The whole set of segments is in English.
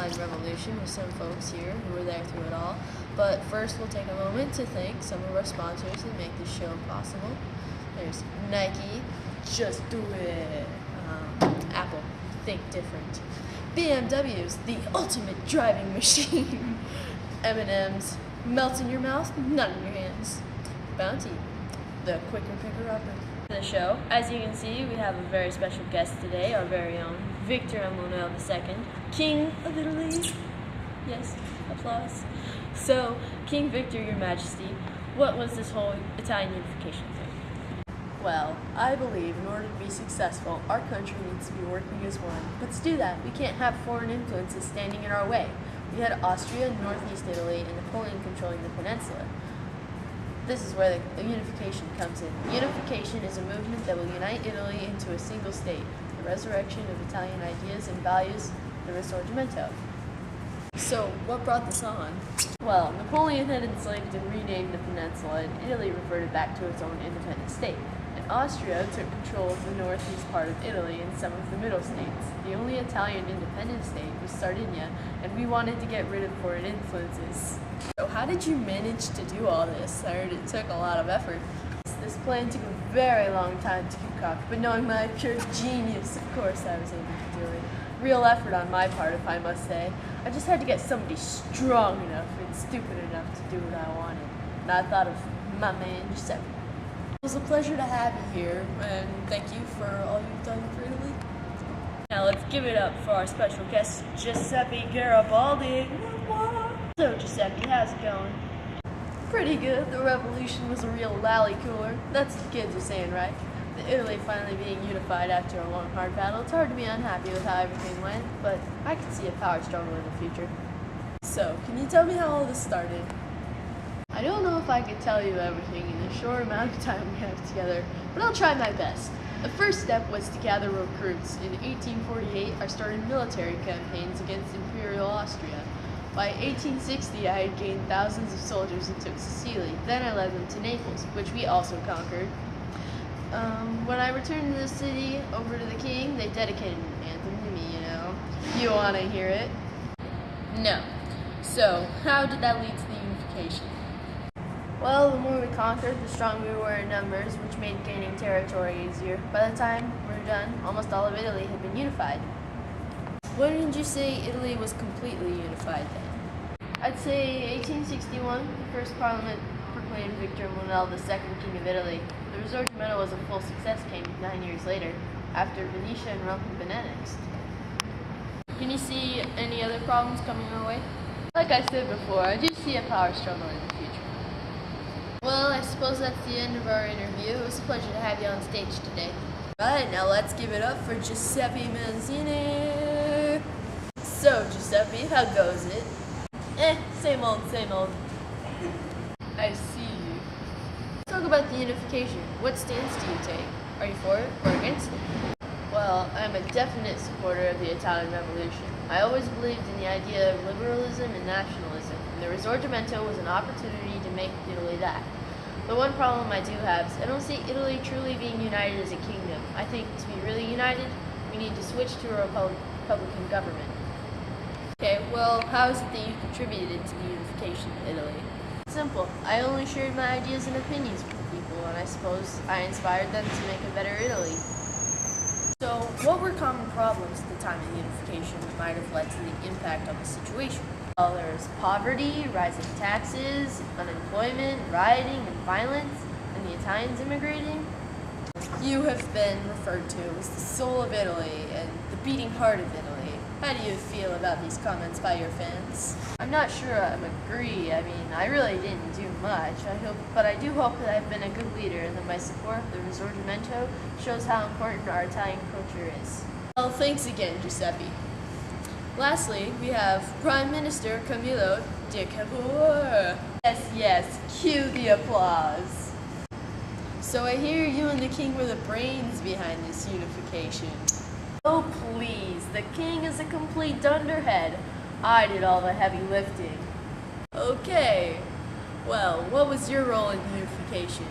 Italian Revolution with some folks here who were there through it all. But first we'll take a moment to thank some of our sponsors that make this show possible. There's Nike, just do it. Apple, think different. BMW's the ultimate driving machine. M&M's, melts in your mouth, none in your hands. Bounty, the quicker picker-upper. The show, as you can see, we have a very special guest today, our very own Victor Emmanuel II, King of Italy. Yes, applause. So, King Victor, Your Majesty, what was this whole Italian unification thing? Well, I believe in order to be successful, our country needs to be working as one. But to do that, we can't have foreign influences standing in our way. We had Austria, northeast Italy, and Napoleon controlling the peninsula. This is where the unification comes in. Unification is a movement that will unite Italy into a single state, the resurrection of Italian ideas and values, the Risorgimento. So, what brought this on? Well, Napoleon had enslaved and renamed the peninsula, and Italy reverted back to its own independent state. And Austria took control of the northeast part of Italy and some of the middle states. The only Italian independent state was Sardinia, and we wanted to get rid of foreign influences. So how did you manage to do all this? I heard it took a lot of effort. This plan took a very long time to concoct, but knowing my pure genius, of course I was able to do it. Real effort on my part, if I must say. I just had to get somebody strong enough and stupid enough to do what I wanted. And I thought of my man Giuseppe. It was a pleasure to have you here, and thank you for all you've done for Italy. Now let's give it up for our special guest, Giuseppe Garibaldi. So Giuseppe, how's it going? Pretty good. The revolution was a real lally cooler. That's what the kids are saying, right? The Italy finally being unified after a long, hard battle. It's hard to be unhappy with how everything went, but I could see a power struggle in the future. So, can you tell me how all this started? I don't know if I could tell you everything in the short amount of time we have together, but I'll try my best. The first step was to gather recruits. In 1848, I started military campaigns against Imperial Austria. By 1860, I had gained thousands of soldiers and took Sicily. Then I led them to Naples, which we also conquered. When I returned to the city, over to the king, they dedicated an anthem to me, you know. You want to hear it? No. So, how did that lead to the unification? Well, the more we conquered, the stronger we were in numbers, which made gaining territory easier. By the time we were done, almost all of Italy had been unified. When did you say Italy was completely unified then? I'd say 1861, the first parliament proclaimed Victor Emmanuel II King of Italy. The Risorgimento was a full success came 9 years later, after Venetia and Rome had been annexed. Can you see any other problems coming our way? Like I said before, I do see a power struggle in the future. Well, I suppose that's the end of our interview. It was a pleasure to have you on stage today. Alright, now let's give it up for Giuseppe Mazzini. So, Giuseppe, how goes it? Same old, same old. I see. Talk about the unification. What stance do you take? Are you for it or against it? Well, I'm a definite supporter of the Italian Revolution. I always believed in the idea of liberalism and nationalism, and the Risorgimento was an opportunity to make Italy that. The one problem I do have is I don't see Italy truly being united as a kingdom. I think to be really united, we need to switch to a Republican government. Okay, well, how is it that you contributed to the unification of Italy? Simple. I only shared my ideas and opinions with people, and I suppose I inspired them to make a better Italy. So, what were common problems at the time of unification that might have led to the impact on the situation? Well, there's poverty, rising taxes, unemployment, rioting, and violence, and the Italians immigrating. You have been referred to as the soul of Italy and the beating heart of Italy. How do you feel about these comments by your fans? I'm not sure I agree. I mean, I really didn't do much. But I do hope that I've been a good leader and that my support for the Risorgimento shows how important our Italian culture is. Well, thanks again, Giuseppe. Lastly, we have Prime Minister Camillo de Cavour. Yes, cue the applause. So I hear you and the king were the brains behind this unification. Oh please, the king is a complete dunderhead. I did all the heavy lifting. Okay, well, what was your role in unification?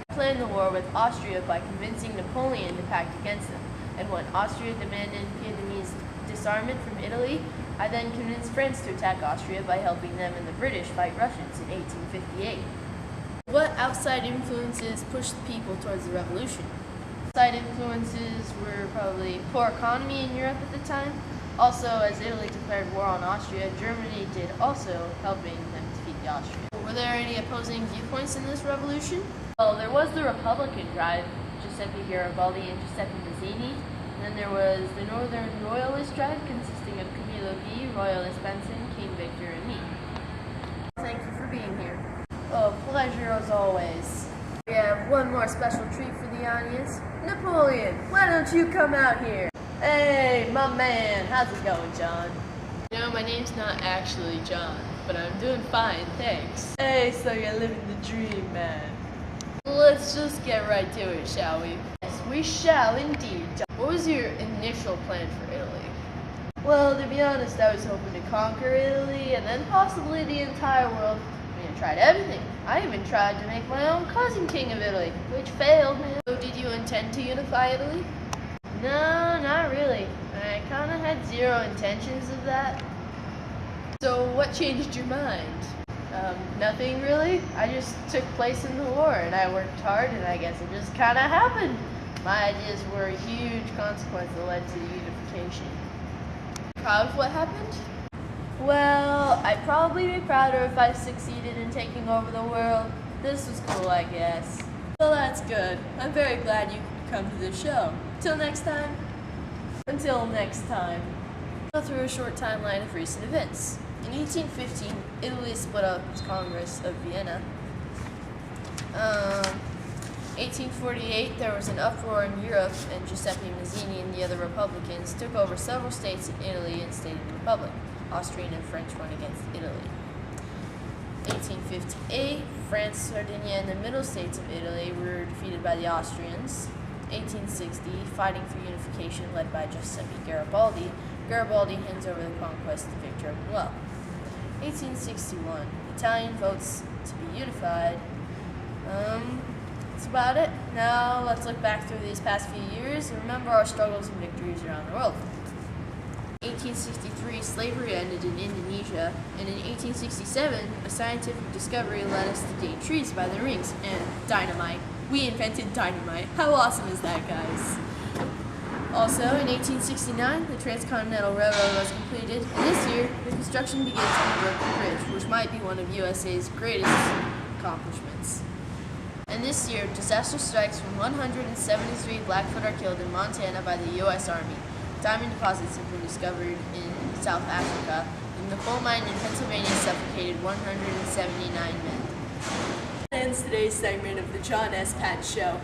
I planned the war with Austria by convincing Napoleon to pact against them, and when Austria demanded Vietnamese disarmament from Italy, I then convinced France to attack Austria by helping them and the British fight Russians in 1858. What outside influences pushed the people towards the revolution? Outside influences were probably poor economy in Europe at the time. Also, as Italy declared war on Austria, Germany did also helping them defeat the Austrians. Were there any opposing viewpoints in this revolution? Well, there was the Republican drive, Giuseppe Garibaldi and Giuseppe Mazzini. And then there was the Northern Royalist drive, consisting of Camillo V, Royalist Benson, King Victor, and me. Thank you for being here. Oh, pleasure as always. We have one more special treat for the audience. Napoleon, why don't you come out here? Hey, my man, how's it going, John? You know, my name's not actually John, but I'm doing fine, thanks. Hey, so you're living the dream, man. Let's just get right to it, shall we? Yes, we shall indeed, John. What was your initial plan for Italy? Well, to be honest, I was hoping to conquer Italy and then possibly the entire world. I mean, I tried everything. I even tried to make my own cousin king of Italy, which failed, man. So did you intend to unify Italy? No, not really. I kind of had zero intentions of that. So what changed your mind? Nothing really. I just took place in the war and I worked hard and I guess it just kind of happened. My ideas were a huge consequence that led to the unification. Proud of what happened? Well, I'd probably be prouder if I succeeded in taking over the world. This was cool, I guess. Well, that's good. I'm very glad you could come to the show. Till next time. Until next time. Go through a short timeline of recent events. In 1815, Italy split up its Congress of Vienna. 1848, there was an uproar in Europe, and Giuseppe Mazzini and the other Republicans took over several states in Italy and stayed in the Republic. Austrian and French won against Italy. 1858, France, Sardinia, and the middle states of Italy were defeated by the Austrians. 1860, fighting for unification led by Giuseppe Garibaldi. Garibaldi hands over the conquest to Victor Emmanuel. 1861, Italian votes to be unified. That's about it. Now let's look back through these past few years and remember our struggles and victories around the world. 1863, slavery ended in Indonesia, and in 1867, a scientific discovery led us to date trees by their rings, and dynamite. We invented dynamite. How awesome is that, guys? Also, in 1869, the Transcontinental Railroad was completed, and this year, the construction begins on the Brooklyn Bridge, which might be one of USA's greatest accomplishments. And this year, disaster strikes when 173 Blackfoot are killed in Montana by the U.S. Army. Diamond deposits have been discovered in South Africa, and the coal mine in Pennsylvania suffocated 179 men. That ends today's segment of the John S. Patton Show.